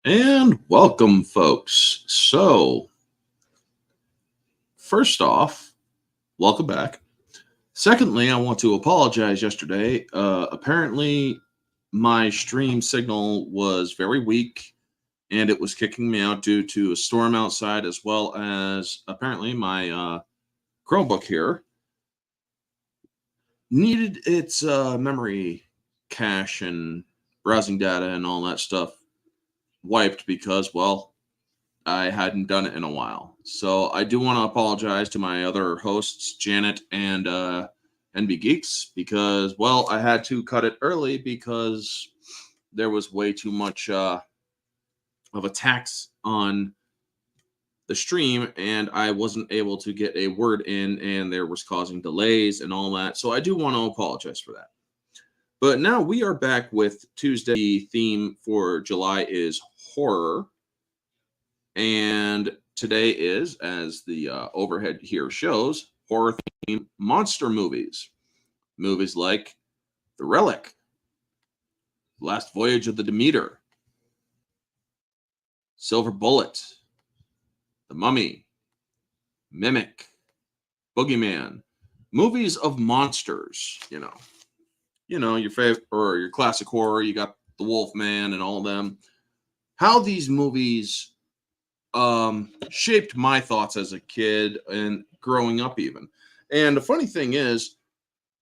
And welcome, folks. So, first off, welcome back. Secondly, I want to apologize yesterday. Apparently, my stream signal was very weak and it was kicking me out due to a storm outside, as well as apparently my Chromebook here needed its memory cache and browsing data and all that stuff wiped because, well, I hadn't done it in a while. So I do want to apologize to my other hosts, Janet and NB Geeks, because, well, I had to cut it early because there was way too much of a tax on the stream and I wasn't able to get a word in and there was causing delays and all that. So I do want to apologize for that. But now we are back with Tuesday. The theme for July is horror. And today is, as the overhead here shows, horror-themed monster movies. Movies like The Relic, Last Voyage of the Demeter, Silver Bullet, The Mummy, Mimic, Boogeyman. Movies of monsters, your favorite or your classic horror. You got The Wolfman and all of them. How these movies shaped my thoughts as a kid and growing up even. And the funny thing is,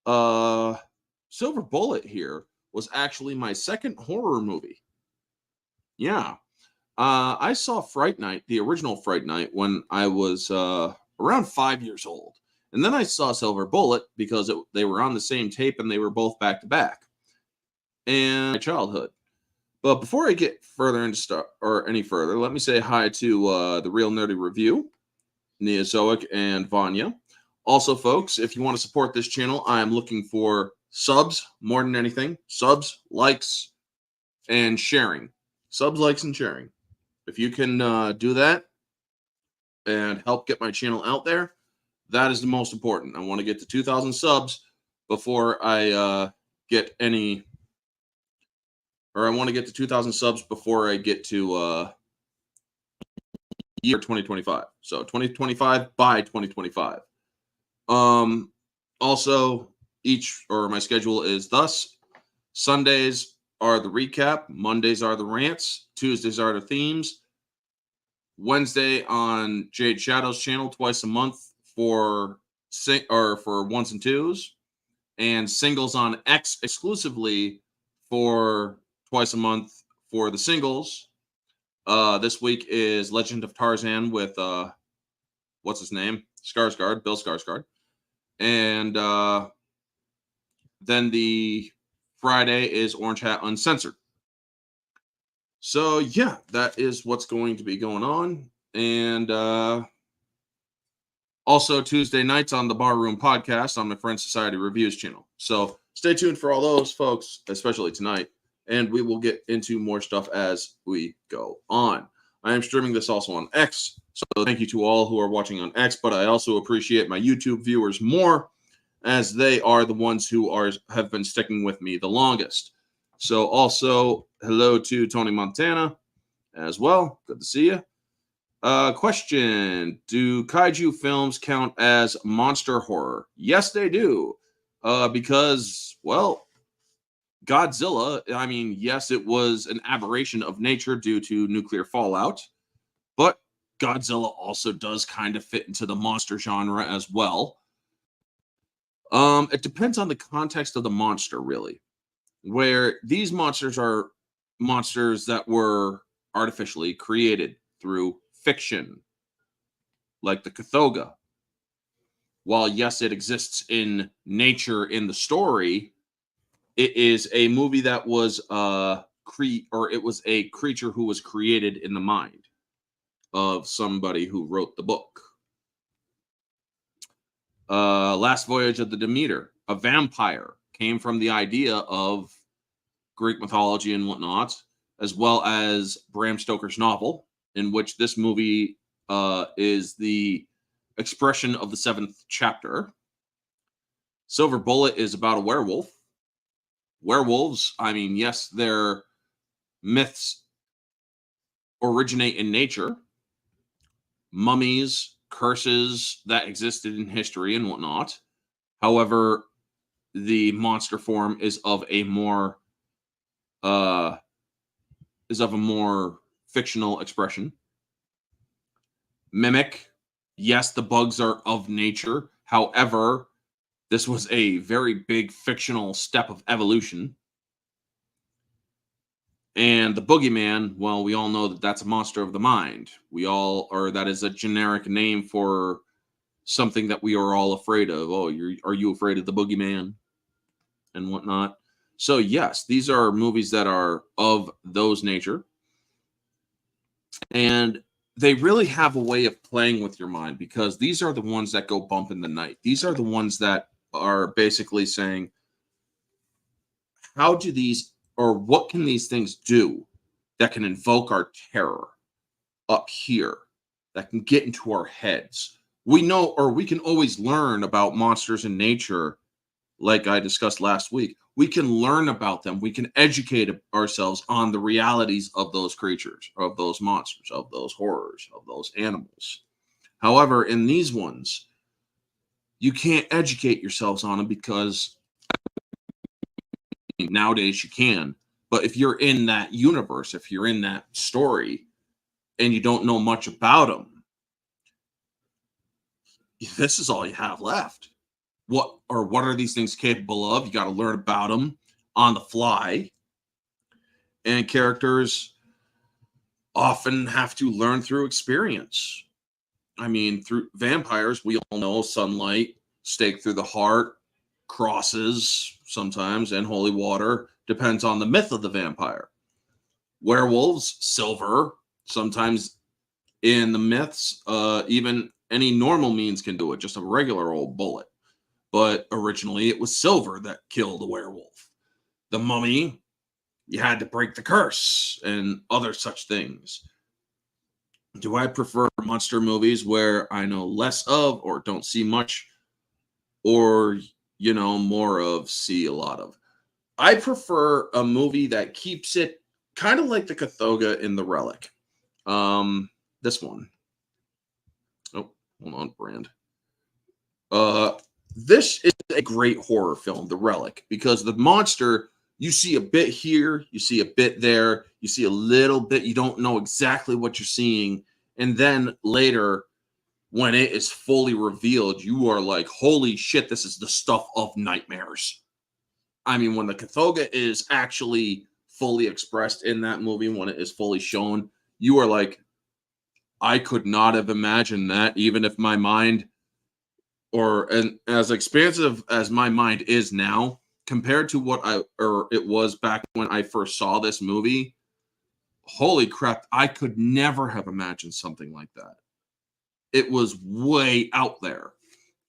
Silver Bullet here was actually my second horror movie. Yeah. I saw Fright Night, the original Fright Night, when I was around 5 years old. And then I saw Silver Bullet because they were on the same tape and they were both back to back. And my childhood. But before I get further into any further, let me say hi to the Real Nerdy Review, Neozoic, and Vanya. Also, folks, if you want to support this channel, I am looking for subs more than anything. Subs, likes, and sharing. Subs, likes, and sharing. If you can do that and help get my channel out there, that is the most important. I want to get to 2,000 subs before I get any... Or I want to get to 2,000 subs before I get to year 2025. So 2025 by 2025. Also, my schedule is thus: Sundays are the recap, Mondays are the rants, Tuesdays are the themes, Wednesday on Jade Shadow's channel twice a month for ones and twos, and singles on X exclusively for twice a month for the singles. This week is Legend of Tarzan with what's his name? Skarsgård, Bill Skarsgård. And then the Friday is Orange Hat Uncensored. So yeah, that is what's going to be going on. And also Tuesday nights on the Barroom Podcast on my Friend Society Reviews channel. So stay tuned for all those, folks, especially tonight. And we will get into more stuff as we go on. I am streaming this also on X, so thank you to all who are watching on X, but I also appreciate my YouTube viewers more, as they are the ones who have been sticking with me the longest. So also, hello to Tony Montana as well. Good to see you. Question: do kaiju films count as monster horror? Yes, they do. Because, well, Godzilla, I mean, yes, it was an aberration of nature due to nuclear fallout, but Godzilla also does kind of fit into the monster genre as well. It depends on the context of the monster, really, where these monsters are monsters that were artificially created through fiction, like the Kathoga. While, yes, it exists in nature in the story, it is a movie that was it was a creature who was created in the mind of somebody who wrote the book. Last Voyage of the Demeter, a vampire, came from the idea of Greek mythology and whatnot, as well as Bram Stoker's novel, in which this movie is the expression of the 7th chapter. Silver Bullet is about a werewolf. Werewolves, I mean, yes, they're myths originate in nature, mummies, curses that existed in history and whatnot. However, the monster form uh is of a more fictional expression. Mimic, yes, the bugs are of nature. However, this was a very big fictional step of evolution. And the boogeyman, well, we all know that that's a monster of the mind. Or that is a generic name for something that we are all afraid of. Oh, are you afraid of the boogeyman and whatnot? So yes, these are movies that are of those nature. And they really have a way of playing with your mind, because these are the ones that go bump in the night. These are the ones that are basically saying, how do these, or what can these things do that can invoke our terror up here, that can get into our heads? We know, or we can always learn about monsters in nature, like I discussed last week. We can learn about them. We can educate ourselves on the realities of those creatures, of those monsters, of those horrors, of those animals. However, in these ones, you can't educate yourselves on them, because nowadays you can. But if you're in that universe, if you're in that story, and you don't know much about them, this is all you have left. What are these things capable of? You got to learn about them on the fly. And characters often have to learn through experience. I mean, through vampires, we all know sunlight, stake through the heart, crosses sometimes, and holy water. Depends on the myth of the vampire. Werewolves, silver. Sometimes in the myths, even any normal means can do it, just a regular old bullet. But originally it was silver that killed a werewolf. The mummy, you had to break the curse and other such things. Do I prefer monster movies where I know less of, or don't see much, or, more of, see a lot of? I prefer a movie that keeps it kind of like the Kathoga in The Relic. This one. Oh, hold on, brand. This is a great horror film, The Relic, because the monster, you see a bit here, you see a bit there, you see a little bit, you don't know exactly what you're seeing. And then later, when it is fully revealed, you are like, holy shit, this is the stuff of nightmares. I mean, when the Kathoga is actually fully expressed in that movie, when it is fully shown, you are like, I could not have imagined that, even if my mind, and as expansive as my mind is now, compared to it was back when I first saw this movie, holy crap, I could never have imagined something like that. It was way out there.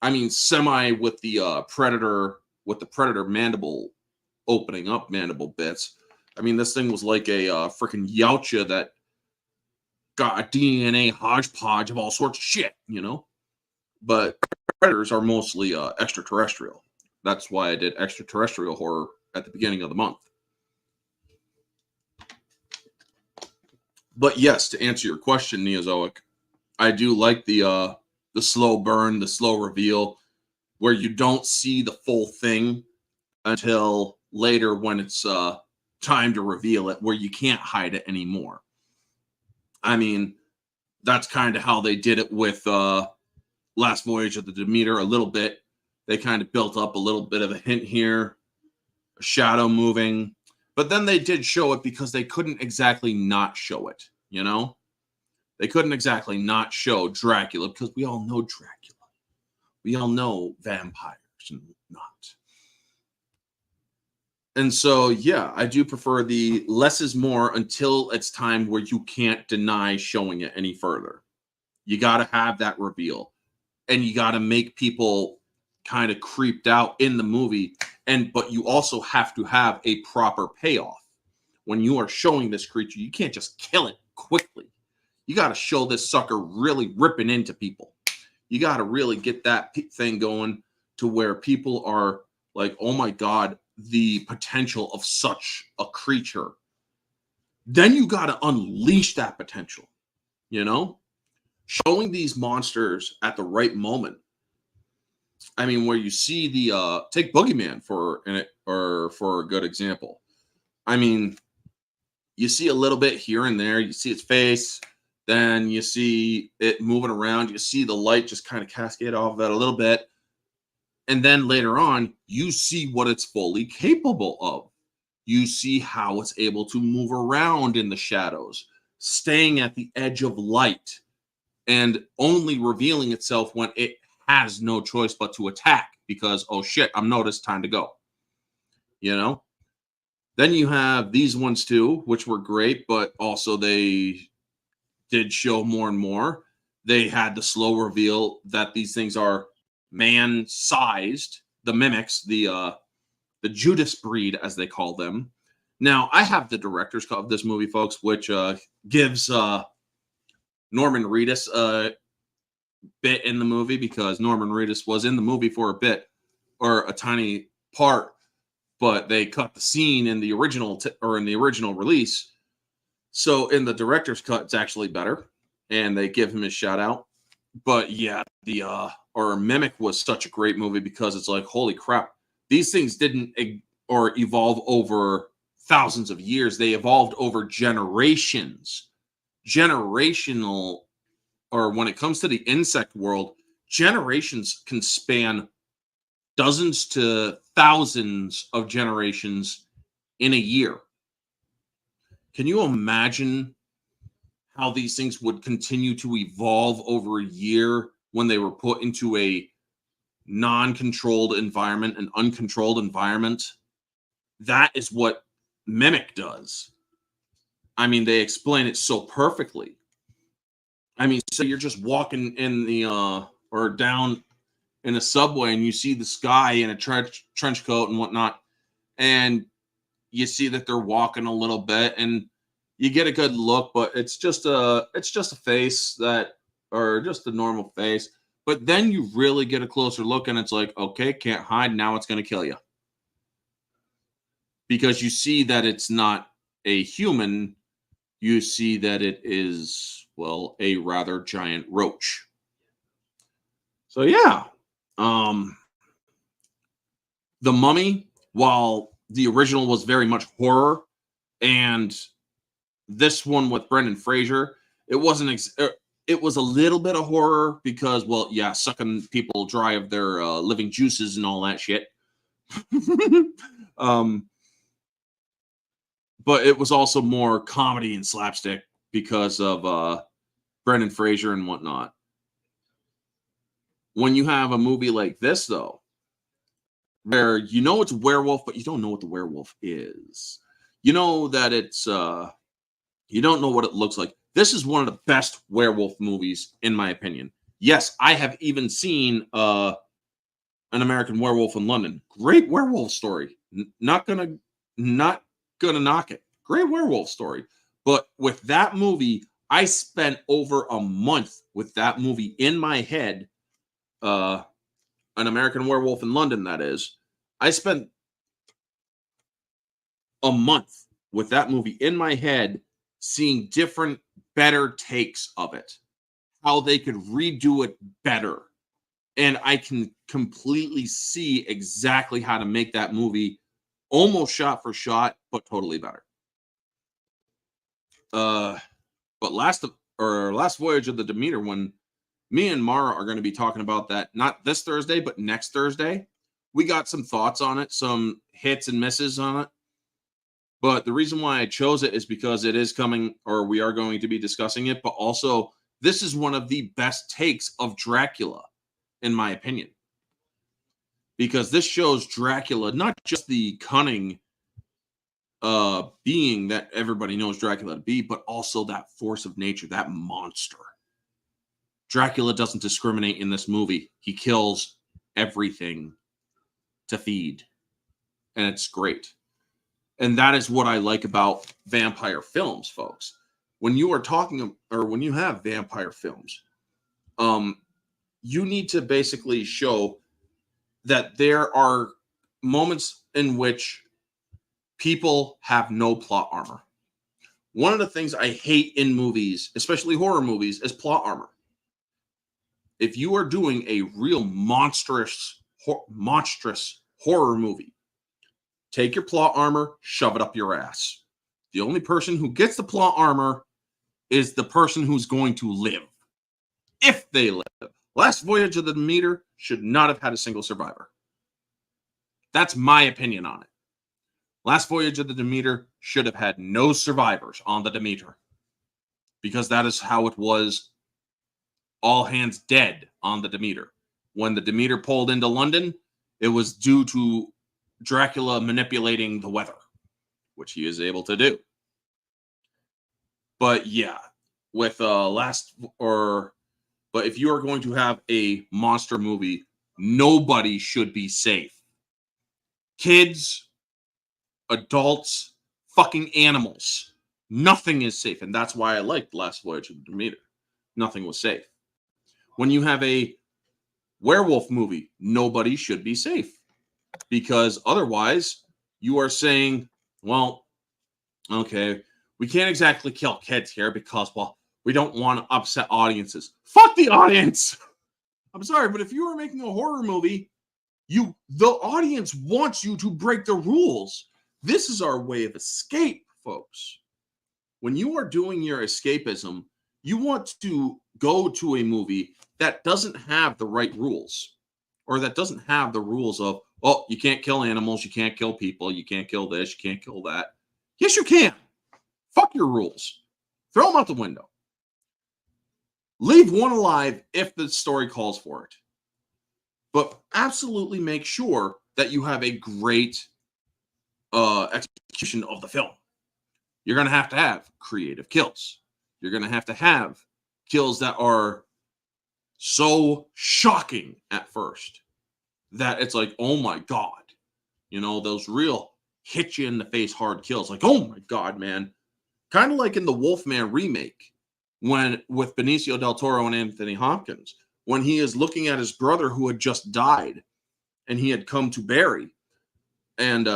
I mean, semi with the predator mandible opening up, mandible bits. I mean, this thing was like a freaking Yautja that got a DNA hodgepodge of all sorts of shit, But predators are mostly extraterrestrial. That's why I did extraterrestrial horror at the beginning of the month. But yes, to answer your question, Neozoic, I do like the slow burn, the slow reveal, where you don't see the full thing until later when it's time to reveal it, where you can't hide it anymore. I mean, that's kind of how they did it with Last Voyage of the Demeter a little bit. They kind of built up a little bit of a hint here, a shadow moving, but then they did show it because they couldn't exactly not show it, They couldn't exactly not show Dracula, because we all know Dracula. We all know vampires and whatnot. And so, yeah, I do prefer the less is more until it's time where you can't deny showing it any further. You got to have that reveal. And you got to make people kind of creeped out in the movie. But you also have to have a proper payoff. When you are showing this creature, you can't just kill it quickly. You got to show this sucker really ripping into people. You got to really get that thing going to where people are like, oh my God, the potential of such a creature then you got to unleash that potential, you know, showing these monsters at the right moment. I mean, where you see the take Boogeyman for a good example. I mean, you see a little bit here and there. You see its face, then you see it moving around. You see the light just kind of cascade off of it a little bit, and then later on, you see what it's fully capable of. You see how it's able to move around in the shadows, staying at the edge of light, and only revealing itself when it has no choice but to attack because, oh shit, I'm noticed, time to go. You know? Then you have these ones too, which were great, but also they did show more and more. They had the slow reveal that these things are man-sized, the mimics, the Judas breed, as they call them. Now, I have the director's cut of this movie, folks, which gives Norman Reedus a bit in the movie because Norman Reedus was in the movie for a bit or a tiny part, but they cut the scene in the original in the original release. So in the director's cut, it's actually better, and they give him his shout out. But yeah, the Mimic was such a great movie because it's like, holy crap, these things didn't evolve over thousands of years. They evolved over generations. Generational, or when it comes to the insect world, generations can span dozens to thousands of generations in a year. Can you imagine how these things would continue to evolve over a year when they were put into a non-controlled environment, an uncontrolled environment? That is what Mimic does. I mean, they explain it so perfectly. I mean, so you're just walking in the or down in a subway and you see this guy in a trench coat and whatnot, and you see that they're walking a little bit and you get a good look, but it's just a face that, or just a normal face. But then you really get a closer look and it's like, okay, can't hide. Now it's going to kill you. Because you see that it's not a human. You see that it is, well, a rather giant roach. So yeah. The Mummy, while the original was very much horror, and this one with Brendan Fraser, it wasn't. It was a little bit of horror because, well, yeah, sucking people dry of their living juices and all that shit. But it was also more comedy and slapstick because of Brendan Fraser and whatnot. When you have a movie like this, though, where you know it's a werewolf, but you don't know what the werewolf is. You know that it's you don't know what it looks like. This is one of the best werewolf movies, in my opinion. Yes, I have even seen An American Werewolf in London. Great werewolf story. Not gonna knock it. Great werewolf story. But with that movie, I spent over a month with that movie in my head. An American Werewolf in London, that is. I spent a month with that movie in my head, seeing different, better takes of it, how they could redo it better. And I can completely see exactly how to make that movie almost shot for shot, but totally better. But last Voyage of the Demeter, when me and Mara are going to be talking about that, not this Thursday, but next Thursday, we got some thoughts on it, some hits and misses on it. But the reason why I chose it is because it is coming, or we are going to be discussing it, but also this is one of the best takes of Dracula, in my opinion. Because this shows Dracula, not just the cunning being that everybody knows Dracula to be, but also that force of nature, that monster. Dracula doesn't discriminate in this movie. He kills everything to feed. And it's great. And that is what I like about vampire films, folks. When you are talking, or when you have vampire films, you need to basically show that there are moments in which people have no plot armor. one of the things I hate in movies, especially horror movies, is plot armor. If you are doing a real monstrous horror movie, take your plot armor, shove it up your ass. The only person who gets the plot armor is the person who's going to live. If they live. Last Voyage of the Demeter should not have had a single survivor. That's my opinion on it. Last Voyage of the Demeter should have had no survivors on the Demeter. Because that is how it was. All hands dead on the Demeter. When the Demeter pulled into London, it was due to Dracula manipulating the weather, which he is able to do. But yeah, with but if you are going to have a monster movie, nobody should be safe. Kids, adults, fucking animals. Nothing is safe, and that's why I liked Last Voyage of the Demeter. Nothing was safe. When you have a werewolf movie, nobody should be safe. Because otherwise, you are saying, well, okay, we can't exactly kill kids here because, well, we don't want to upset audiences. Fuck the audience! I'm sorry, but if you are making a horror movie, the audience wants you to break the rules. This is our way of escape, folks. When you are doing your escapism, you want to go to a movie that doesn't have the right rules, or that doesn't have the rules of, oh, you can't kill animals, you can't kill people, you can't kill this, you can't kill that. Yes, you can. Fuck your rules. Throw them out the window. Leave one alive if the story calls for it. But absolutely make sure that you have a great execution of the film. You're going to have creative kills. You're going to have kills that are so shocking at first that it's like, oh my God. You know, those real hit you in the face hard kills. Like, oh my God, man. Kind of like in the Wolfman remake, with Benicio del Toro and Anthony Hopkins, when he is looking at his brother who had just died and he had come to bury and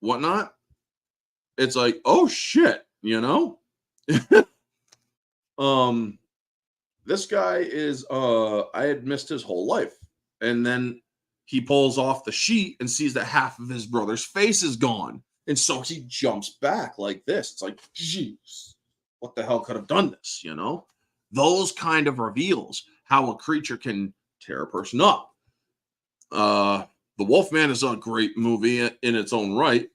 whatnot. It's like, oh shit, you know? This guy is I had missed his whole life. And then he pulls off the sheet and sees that half of his brother's face is gone. And so he jumps back like this. It's like, jeez, what the hell could have done this, you know? Those kind of reveals how a creature can tear a person up. The Wolfman is a great movie in its own right.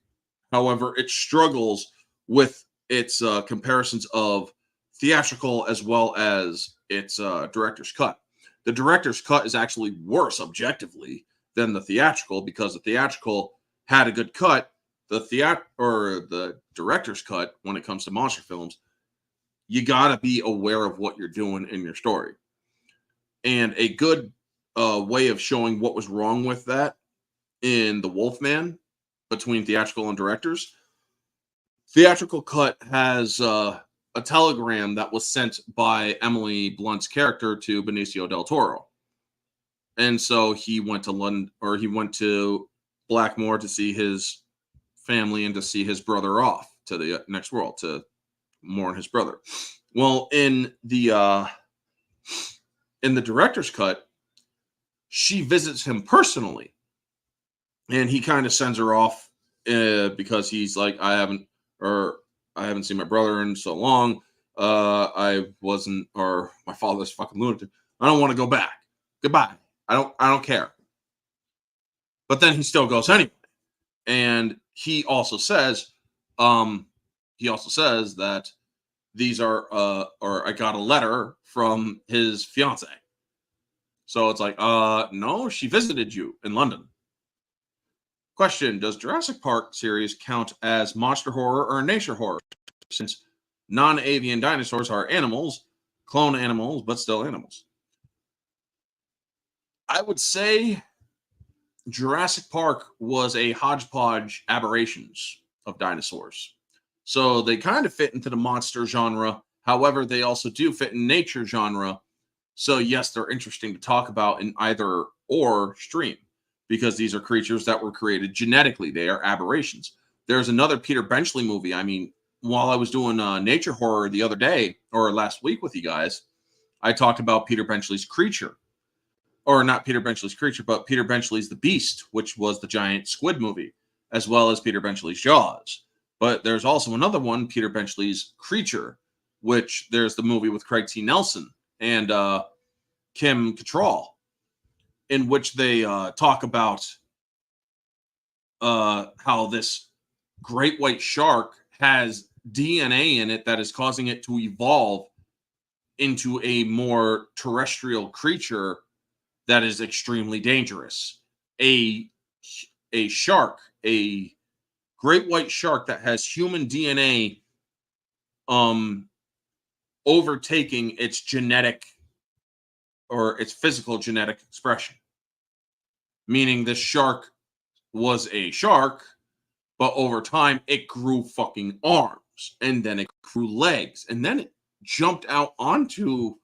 However, it struggles with its comparisons of theatrical as well as its director's cut. The director's cut is actually worse objectively than the theatrical, because the theatrical had a good cut. The director's cut, when it comes to monster films, you gotta be aware of what you're doing in your story. And a good way of showing what was wrong with that in the Wolfman, between theatrical and directors, theatrical cut has a telegram that was sent by Emily Blunt's character to Benicio del Toro. And so he went to London, or he went to Blackmore to see his family and to see his brother off to the next world to mourn his brother. Well, in the director's cut, she visits him personally, and he kind of sends her off because he's like, I haven't seen my brother in so long. My father's fucking lunatic. I don't want to go back. Goodbye. I don't care. But then he still goes anyway. And he also says that these are or I got a letter from his fiance. So it's like, no, she visited you in London. Question: does Jurassic Park series count as monster horror or nature horror, since non-avian dinosaurs are animals, clone animals, but still animals? I would say Jurassic Park was a hodgepodge aberrations of dinosaurs. So they kind of fit into the monster genre. However, they also do fit in nature genre. So yes, they're interesting to talk about in either or stream, because these are creatures that were created genetically. They are aberrations. There's another Peter Benchley movie. I mean, while I was doing nature horror the other day or last week with you guys, I talked about Peter Benchley's Creature. Or not Peter Benchley's Creature, but Peter Benchley's The Beast, which was the giant squid movie, as well as Peter Benchley's Jaws. But there's also another one, Peter Benchley's Creature, which there's the movie with Craig T. Nelson and Kim Cattrall, in which they talk about how this great white shark has DNA in it that is causing it to evolve into a more terrestrial creature that is extremely dangerous. A shark, a great white shark that has human DNA overtaking its genetic or its physical genetic expression. Meaning the shark was a shark, but over time it grew fucking arms, and then it grew legs, and then it jumped out onto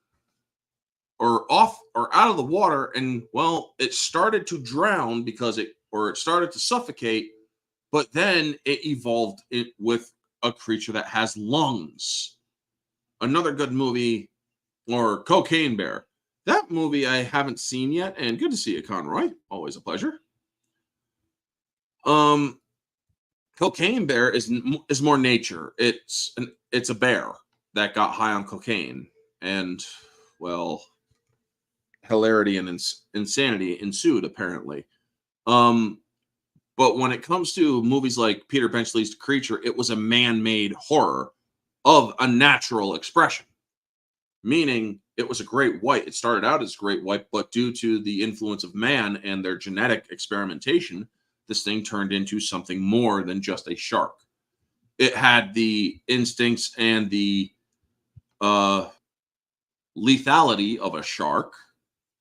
or off or out of the water, and well, it started to drown because it started to suffocate, but then it evolved it with a creature that has lungs. Another good movie, or Cocaine Bear. That movie I haven't seen yet, and good to see you, Conroy. Always a pleasure. Cocaine Bear is more nature. It's a bear that got high on cocaine, and well, hilarity and insanity ensued apparently. But when it comes to movies like Peter Benchley's Creature, it was a man-made horror of a natural expression, meaning it was a great white. It started out as great white, but due to the influence of man and their genetic experimentation, this thing turned into something more than just a shark. It had the instincts and the lethality of a shark.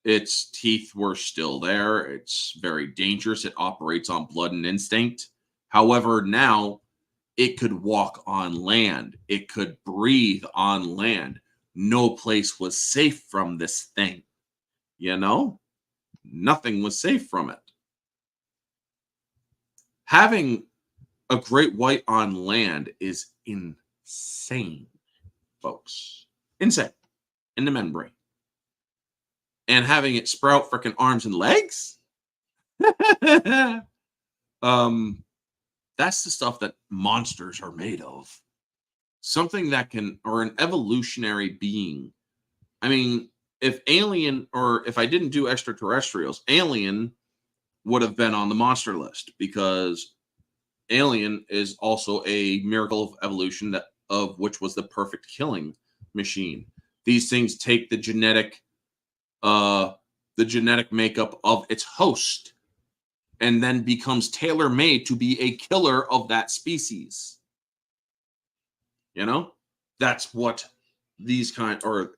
Its teeth were still there. It's very dangerous. It operates on blood and instinct. However, now it could walk on land. It could breathe on land. No place was safe from this thing. You know? Nothing was safe from it. Having a great white on land is insane, folks. Insane. In the membrane. And having it sprout freaking arms and legs? That's the stuff that monsters are made of. Something that can, or an evolutionary being. I mean, if Alien, or if I didn't do extraterrestrials, Alien would have been on the monster list, because Alien is also a miracle of evolution, that of which was the perfect killing machine. These things take the genetic makeup of its host and then becomes tailor-made to be a killer of that species. You know, that's what these kind, or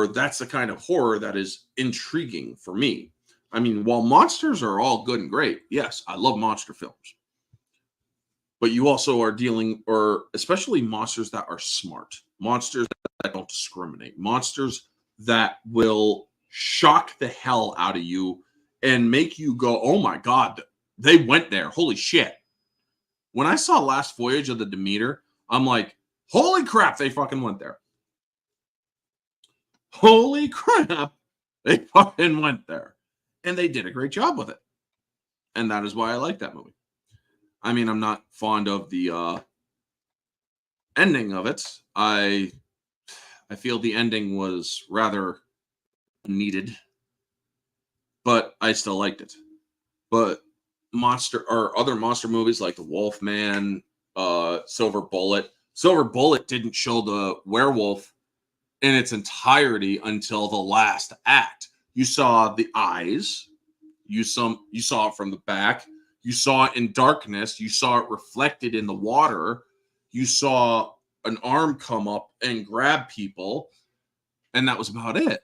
that's the kind of horror that is intriguing for me. I mean, while monsters are all good and great, yes, I love monster films. But you also are dealing, or especially monsters that are smart, monsters that don't discriminate, monsters that will shock the hell out of you and make you go, oh my God, they went there. Holy shit. When I saw Last Voyage of the Demeter, I'm like, holy crap, they fucking went there. Holy crap, they fucking went there. And they did a great job with it. And that is why I like that movie. I mean, I'm not fond of the ending of it. I feel the ending was rather needed, but I still liked it. But other monster movies like The Wolfman, Silver Bullet. Silver Bullet didn't show the werewolf in its entirety until the last act. You saw the eyes. You saw it from the back. You saw it in darkness. You saw it reflected in the water. You saw an arm come up and grab people, and that was about it.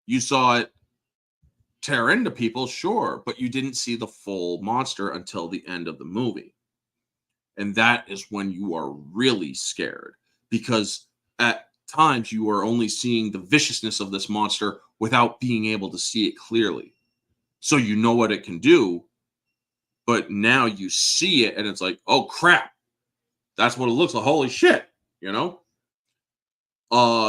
You saw it tear into people, sure, but you didn't see the full monster until the end of the movie. And that is when you are really scared, because at times you are only seeing the viciousness of this monster without being able to see it clearly. So you know what it can do, but now you see it and it's like, oh crap, That's what it looks like. Holy shit, you know?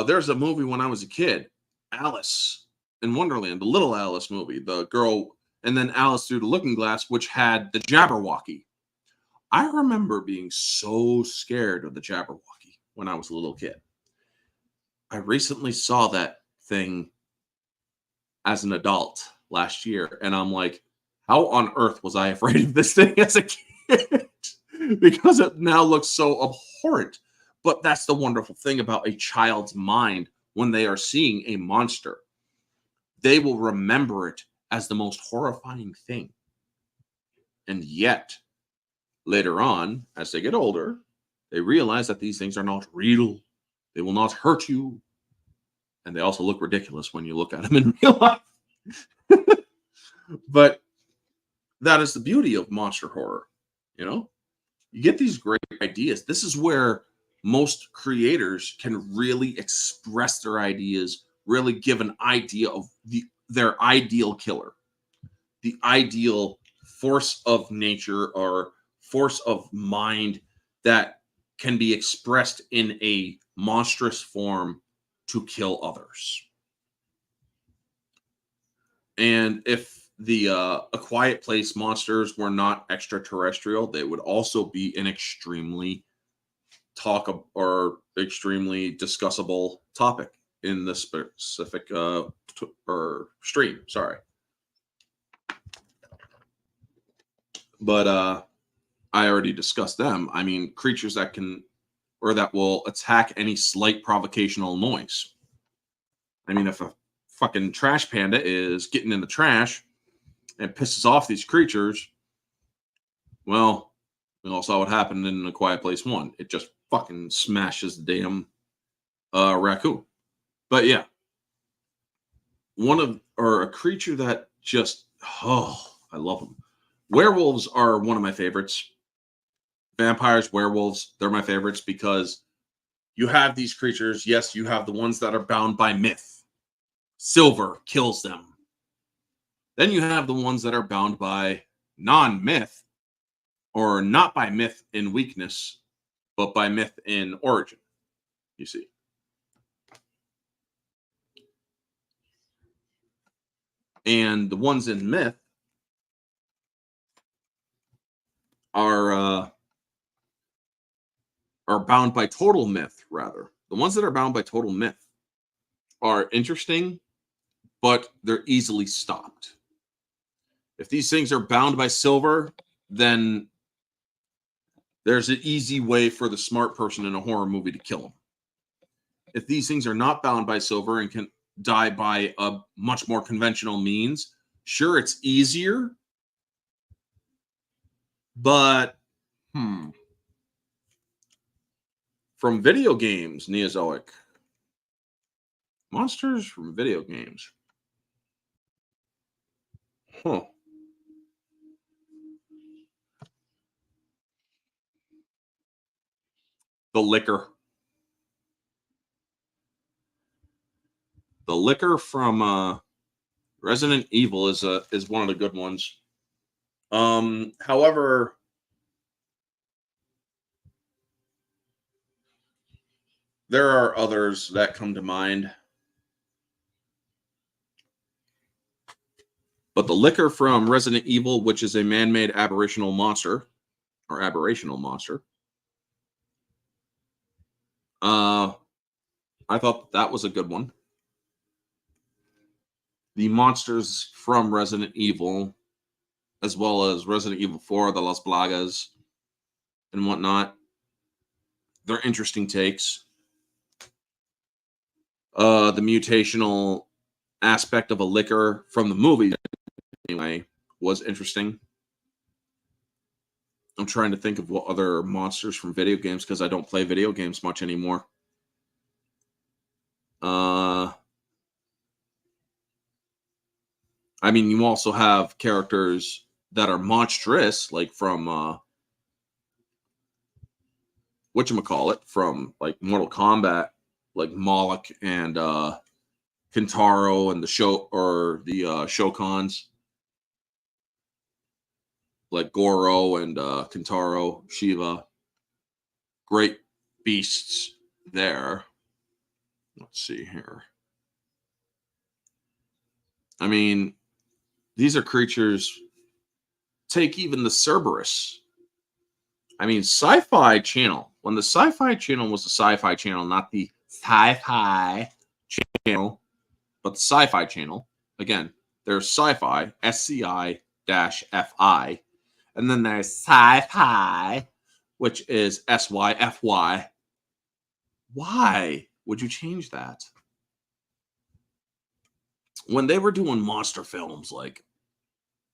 There's a movie when I was a kid, Alice in Wonderland, the Little Alice movie, the girl, and then Alice Through the Looking Glass, which had the Jabberwocky. I remember being so scared of the Jabberwocky when I was a little kid. I recently saw that thing as an adult last year, and I'm like, how on earth was I afraid of this thing as a kid? Because it now looks so abhorrent. But that's the wonderful thing about a child's mind when they are seeing a monster. They will remember it as the most horrifying thing. And yet, later on, as they get older, they realize that these things are not real. They will not hurt you. And they also look ridiculous when you look at them in real life. But that is the beauty of monster horror. You know, you get these great ideas. This is where most creators can really express their ideas, really give an idea of their ideal killer, the ideal force of nature or force of mind that can be expressed in a monstrous form to kill others. And if the A Quiet Place monsters were not extraterrestrial, they would also be an extremely extremely discussable topic in the specific or stream. Sorry, but I already discussed them. I mean, creatures that can or that will attack any slight provocational noise. I mean, if a fucking trash panda is getting in the trash and pisses off these creatures, well, we all saw what happened in A Quiet Place 1. It just fucking smashes the damn raccoon. But yeah, a creature that just, I love them. Werewolves are one of my favorites. Vampires, werewolves, they're my favorites because you have these creatures. Yes, you have the ones that are bound by myth. Silver kills them. Then you have the ones that are bound by non-myth, or not by myth in weakness, but by myth in origin, you see. And the ones in myth are bound by total myth, rather. The ones that are bound by total myth are interesting, but they're easily stopped. If these things are bound by silver, then there's an easy way for the smart person in a horror movie to kill them. If these things are not bound by silver and can die by a much more conventional means, sure, it's easier, but from video games, Neozoic. Monsters from video games. Huh. The liquor. The liquor from Resident Evil is one of the good ones. However, there are others that come to mind. But the liquor from Resident Evil, which is a man-made aberrational monster, I thought that was a good one. The monsters from Resident Evil, as well as Resident Evil 4, the Las Plagas, and whatnot, they're interesting takes. The mutational aspect of a liquor from the movie, anyway, was interesting. I'm trying to think of what other monsters from video games, because I don't play video games much anymore. I mean, you also have characters that are monstrous, like from whatchamacallit, from like Mortal Kombat, like Moloch and Kintaro and the Shokans, like Goro and Kintaro, Shiva. great beasts there. Let's see here. I mean, these are creatures. Take even the Cerberus. I mean, Sci-Fi Channel. When the Sci-Fi Channel was the Sci-Fi Channel, not the Sci-Fi Channel, but the Sci-Fi Channel. Again, there's Sci-Fi, SCI-FI, and then there's Sci-Fi, which is SYFY. Why would you change that? When they were doing monster films, like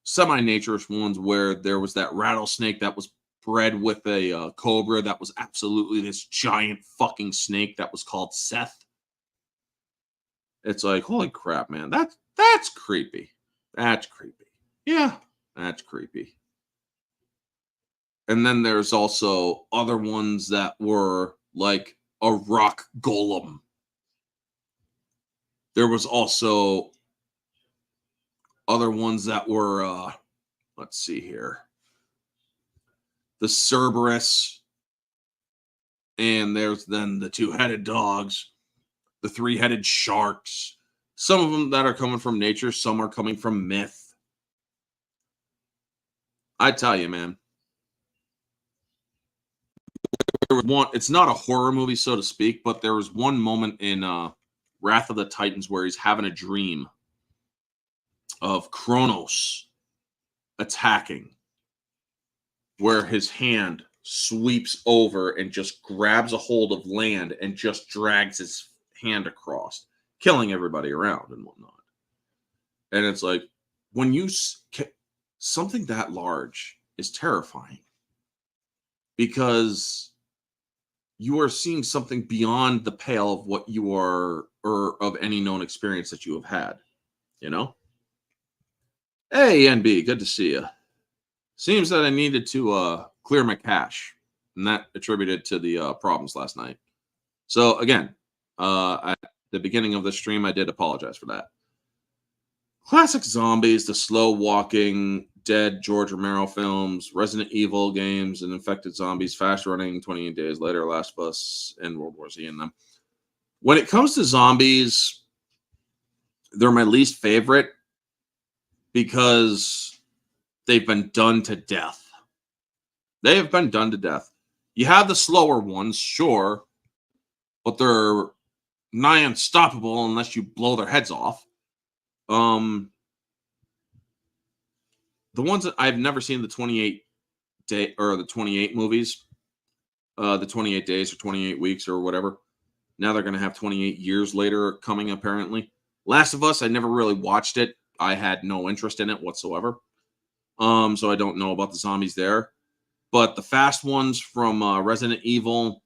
semi-naturist ones where there was that rattlesnake that was bred with a cobra that was absolutely this giant fucking snake that was called Seth. It's like, holy crap, man. That's creepy. That's creepy. Yeah, that's creepy. And then there's also other ones that were like a rock golem. There was also other ones that were, let's see here. The Cerberus. And there's then the two-headed dogs. The three-headed sharks. Some of them that are coming from nature. Some are coming from myth. I tell you, man. It's not a horror movie, so to speak, but there was one moment in Wrath of the Titans where he's having a dream of Kronos attacking, where his hand sweeps over and just grabs a hold of land and just drags his hand across, killing everybody around and whatnot. And it's like, when you something that large is terrifying, because you are seeing something beyond the pale of what you are, or of any known experience that you have had, you know? Hey, NB, good to see you. Seems that I needed to clear my cache, and that attributed to the problems last night. So again, at the beginning of the stream, I did apologize for that. Classic zombies, the slow walking, dead George Romero films, Resident Evil games, and infected zombies, fast running, 28 Days Later, Last of Us, and World War Z in them. When it comes to zombies, they're my least favorite because they've been done to death. They have been done to death. You have the slower ones, sure, but they're nigh unstoppable unless you blow their heads off. The ones that I've never seen, the 28 day or the 28 movies, the 28 days or 28 weeks or whatever. Now they're going to have 28 years later coming, apparently. Last of Us, I never really watched it. I had no interest in it whatsoever. So I don't know about the zombies there. But the fast ones from Resident Evil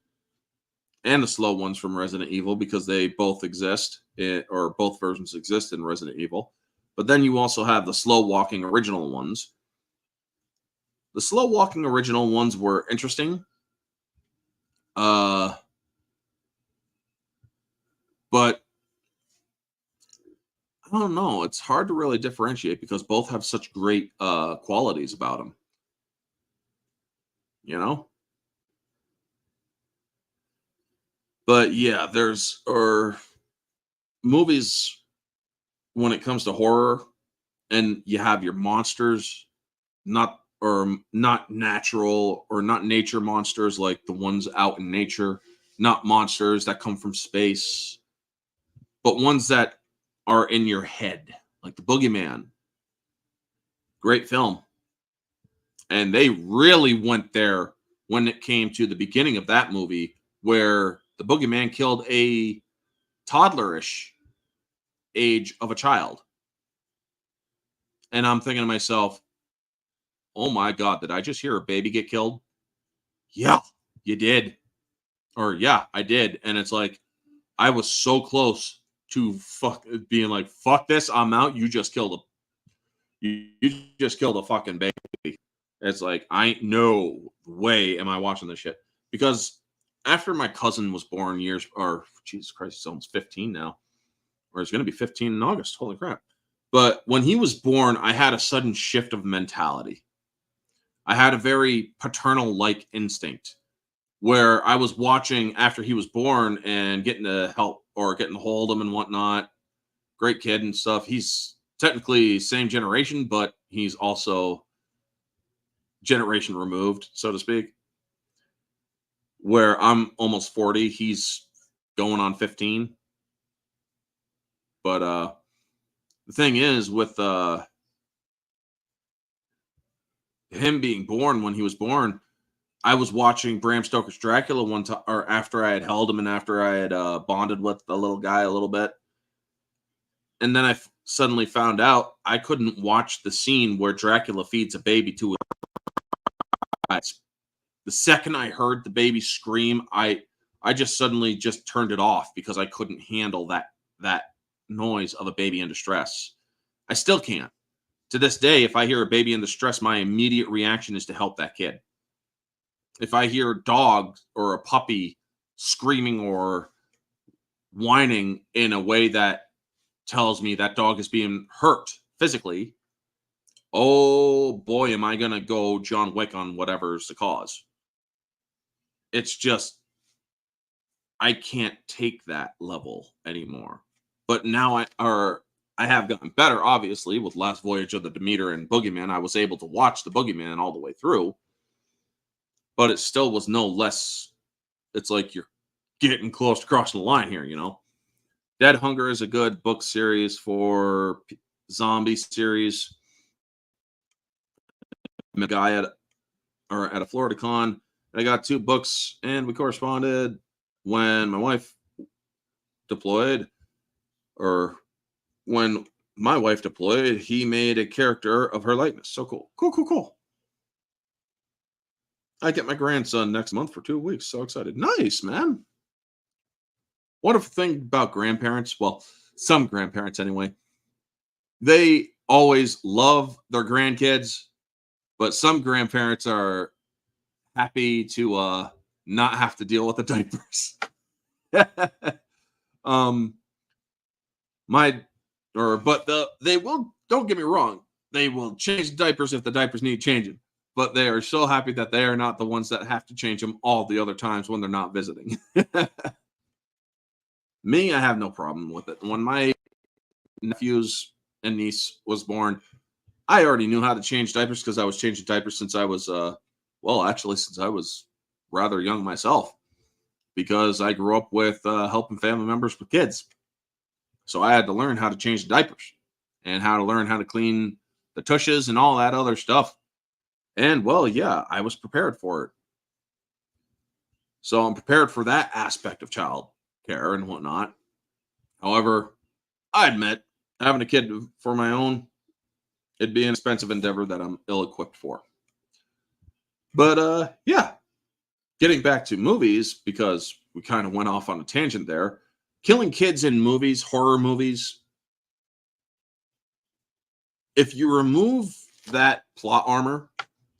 and the slow ones from Resident Evil, because they both exist, or both versions exist in Resident Evil. But then you also have the slow walking original ones. The slow walking original ones were interesting. But I don't know. It's hard to really differentiate because both have such great qualities about them. You know? But yeah, there's movies when it comes to horror, and you have your monsters, not natural or not nature monsters like the ones out in nature, not monsters that come from space, but ones that are in your head, like the Boogeyman. Great film. And they really went there when it came to the beginning of that movie, where the Boogeyman killed a toddlerish age of a child. And I'm thinking to myself, oh my God, did I just hear a baby get killed? Yeah, you did. Or yeah, I did. And it's like, I was so close to being like, fuck this, I'm out. You just killed a fucking baby. It's like, I ain't no way am I watching this shit. Because after my cousin was born Jesus Christ, he's almost 15 now. Or he's going to be 15 in August. Holy crap. But when he was born, I had a sudden shift of mentality. I had a very paternal-like instinct where I was watching after he was born and getting to help or getting to hold him and whatnot. Great kid and stuff. He's technically same generation, but he's also generation removed, so to speak. Where I'm almost 40, he's going on 15. But the thing is with him being born, when he was born, I was watching Bram Stoker's Dracula one time, or after I had held him and after I had bonded with the little guy a little bit. And then I suddenly found out I couldn't watch the scene where Dracula feeds a baby to his eyes. The second I heard the baby scream, I just suddenly just turned it off because I couldn't handle that noise of a baby in distress. I still can't. To this day, if I hear a baby in distress, my immediate reaction is to help that kid. If I hear a dog or a puppy screaming or whining in a way that tells me that dog is being hurt physically, oh boy, am I going to go John Wick on whatever's the cause. It's just, I can't take that level anymore. But now I have gotten better, obviously, with Last Voyage of the Demeter and Boogeyman. I was able to watch the Boogeyman all the way through. But it still was no less. It's like you're getting close to crossing the line here, you know. Dead Hunger is a good book series for zombie series. Met a guy at a Florida con. I got 2 books, and we corresponded when my wife deployed, or when my wife deployed. He made a character of her likeness. So cool, cool. I get my grandson next month for 2 weeks. So excited. Nice, man. Wonderful thing about grandparents, well, some grandparents anyway, they always love their grandkids, but some grandparents are happy to not have to deal with the diapers. They will, don't get me wrong, they will change diapers if the diapers need changing. But they are so happy that they are not the ones that have to change them all the other times when they're not visiting. Me, I have no problem with it. When my nephews and niece was born, I already knew how to change diapers because I was changing diapers since I was, since I was rather young myself, because I grew up with helping family members with kids. So I had to learn how to change the diapers and how to learn how to clean the tushes and all that other stuff. And, well, yeah, I was prepared for it. So I'm prepared for that aspect of child care and whatnot. However, I admit, having a kid for my own, it'd be an expensive endeavor that I'm ill-equipped for. But, yeah, getting back to movies, because we kind of went off on a tangent there. Killing kids in movies, horror movies, if you remove that plot armor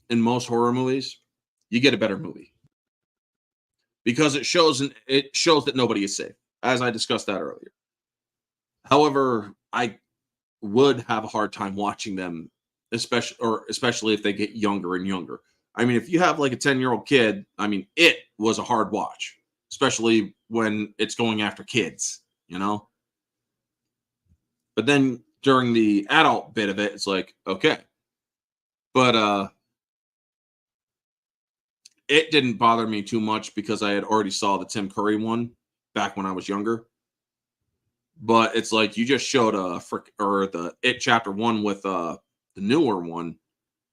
in most horror movies, you get a better movie, because it shows that nobody is safe, as I discussed that earlier. However, I would have a hard time watching them, especially if they get younger and younger. I mean, if you have like a 10-year-old kid, I mean, it was a hard watch, especially when it's going after kids, you know? But then during the adult bit of it, it's like, okay. But it didn't bother me too much because I had already saw the Tim Curry one back when I was younger. But it's like you just showed the It Chapter 1 with the newer one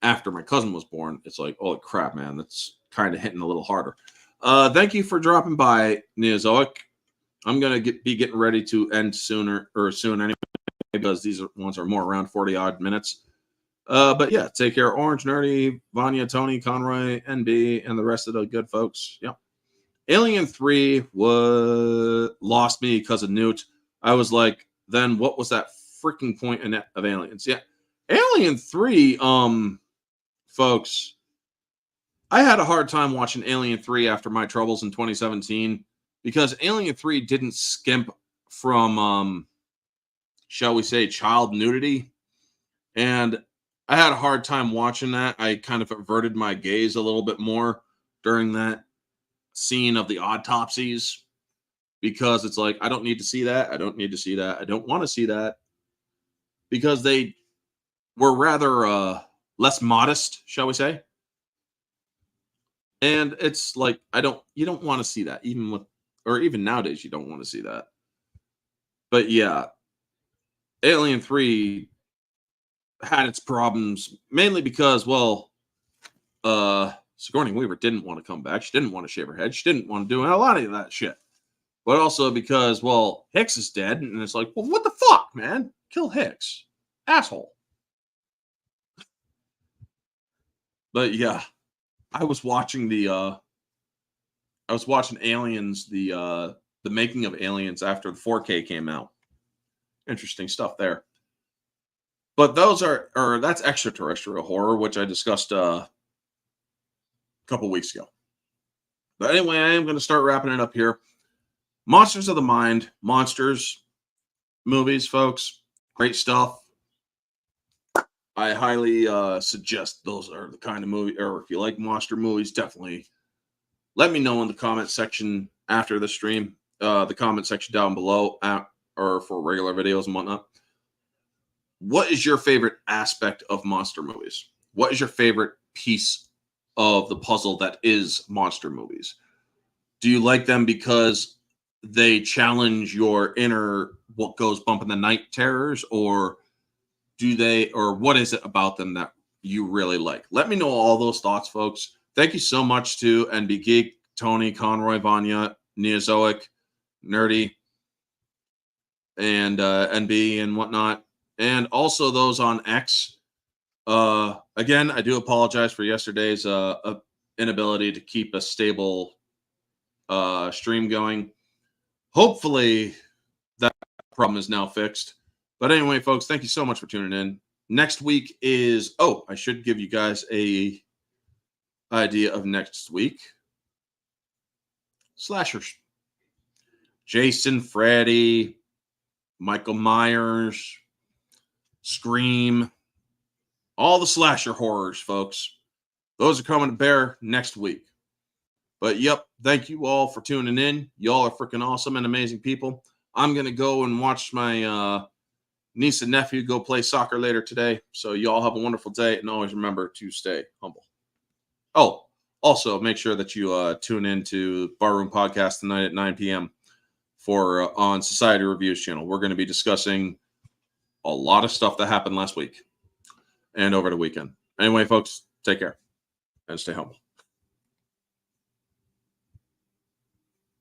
after my cousin was born. It's like, holy crap, man, that's kind of hitting a little harder. Thank you for dropping by, Neozoic. I'm gonna be getting ready to end soon anyway, because these ones are more around 40 odd minutes. But yeah, take care, Orange, Nerdy, Vanya, Tony, Conroy, NB, and the rest of the good folks. Yeah. Alien 3 lost me because of Newt. I was like, then what was that freaking point of Aliens? Yeah. Alien 3, folks, I had a hard time watching Alien 3 after my troubles in 2017, because Alien 3 didn't skimp from, shall we say, child nudity. And I had a hard time watching that. I kind of averted my gaze a little bit more during that. scene of the autopsies, because it's like, I don't need to see that. I don't need to see that. I don't want to see that, because they were rather less modest, shall we say. And it's like, you don't want to see that, even nowadays, you don't want to see that. But yeah, Alien 3 had its problems mainly because, well, Sigourney Weaver didn't want to come back. She didn't want to shave her head. She didn't want to do a lot of that shit. But also because, well, Hicks is dead, and it's like, well, what the fuck, man? Kill Hicks. Asshole. But yeah, I was watching Aliens, the making of Aliens after the 4K came out. Interesting stuff there. But that's extraterrestrial horror, which I discussed a couple weeks ago. But anyway, I am going to start wrapping it up here. Monsters of the Mind, Monsters movies, folks. Great stuff. I highly suggest those are the kind of movie, or if you like monster movies, definitely let me know in the comment section after the stream, the comment section down below, or for regular videos and whatnot. What is your favorite aspect of monster movies? What is your favorite piece of the puzzle that is monster movies? Do you like them because they challenge your inner what goes bump in the night terrors, or what is it about them that you really like? Let me know all those thoughts, folks. Thank you so much to NB Geek, Tony, Conroy, Vanya, Neozoic, Nerdy, and NB and whatnot. And also those on X. Again, I do apologize for yesterday's inability to keep a stable stream going. Hopefully that problem is now fixed. But anyway, folks, thank you so much for tuning in. Next week is, I should give you guys a idea of next week. Slashers. Jason, Freddy, Michael Myers, Scream, all the slasher horrors, folks. Those are coming to bear next week. But yep, thank you all for tuning in. Y'all are freaking awesome and amazing people. I'm going to go and watch my niece and nephew go play soccer later today. So y'all have a wonderful day, and always remember to stay humble. Oh, also make sure that you tune in to Barroom Podcast tonight at 9 p.m. for on Society Reviews channel. We're going to be discussing a lot of stuff that happened last week and over the weekend. Anyway, folks, take care and stay humble.